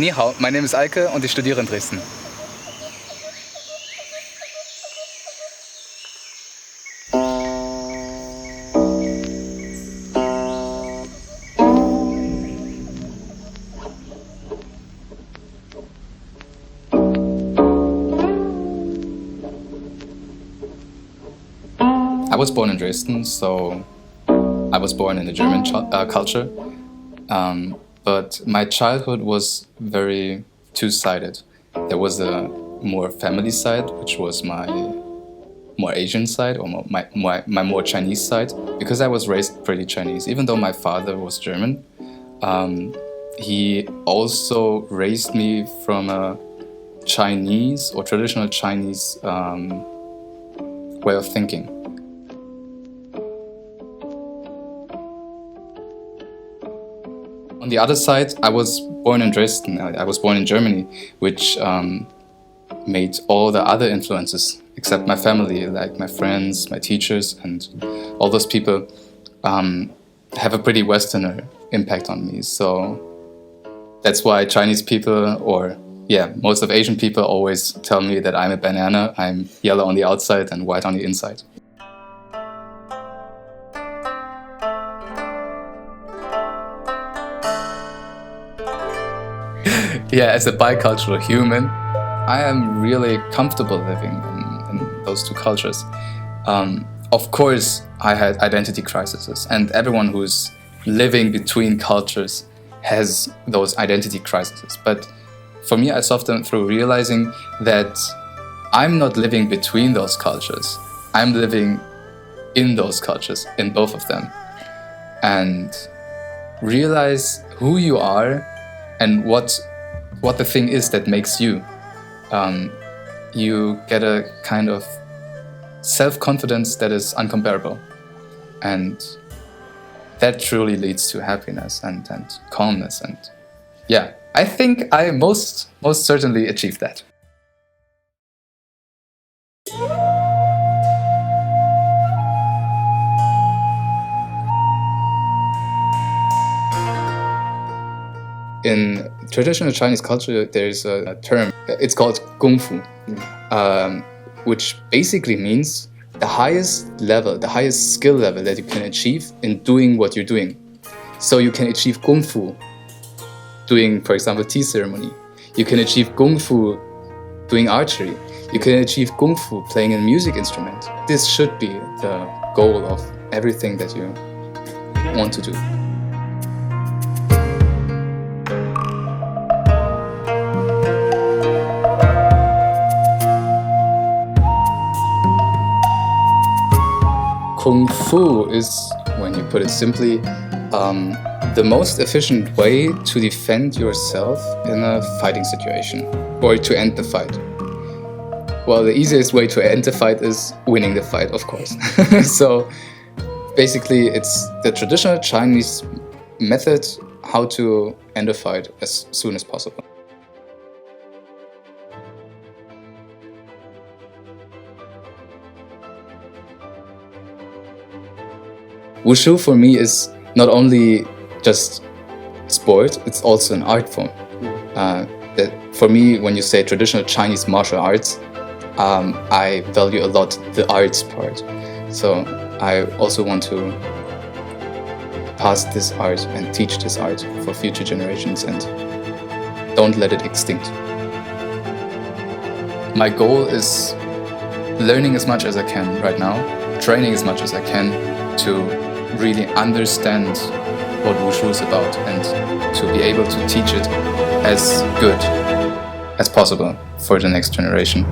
Ni hao, my name is Eike und ich studiere in Dresden. I was born in Dresden, so I was born in a German culture. But my childhood was very two-sided. There was a more family side, which was my more Asian side, or my more Chinese side, because I was raised pretty Chinese. Even though my father was German, he also raised me from a Chinese or traditional Chinese way of thinking. On the other side, I was born in Dresden. I was born in Germany, which made all the other influences, except my family, like my friends, my teachers, and all those people have a pretty Westerner impact on me. So that's why Chinese people, or most of Asian people always tell me that I'm a banana. I'm yellow on the outside and white on the inside. Yeah, as a bicultural human, I am really comfortable living in those two cultures. Of course, I had identity crises, and everyone who's living between cultures has those identity crises. But for me, I solved them through realizing that I'm not living between those cultures. I'm living in those cultures, in both of them. And realize who you are and what the thing is that makes you. You get a kind of self-confidence that is uncomparable. And that truly leads to happiness and calmness. And yeah, I think I most certainly achieved that. In traditional Chinese culture, there's a term, it's called KungFu, which basically means the highest level, the highest skill level that you can achieve in doing what you're doing. So you can achieve KungFu doing, for example, tea ceremony. You can achieve KungFu doing archery. You can achieve KungFu playing a music instrument. This should be the goal of everything that you want to do. Kung Fu is, when you put it simply, the most efficient way to defend yourself in a fighting situation, or to end the fight. Well, the easiest way to end the fight is winning the fight, of course. So basically, it's the traditional Chinese method how to end a fight as soon as possible. Wushu for me is not only just sport, it's also an art form. That for me, when you say traditional Chinese martial arts, I value a lot the arts part. So I also want to pass this art and teach this art for future generations and don't let it extinct. My goal is learning as much as I can right now, training as much as I can to really understand what Wushu is about and to be able to teach it as good as possible for the next generation.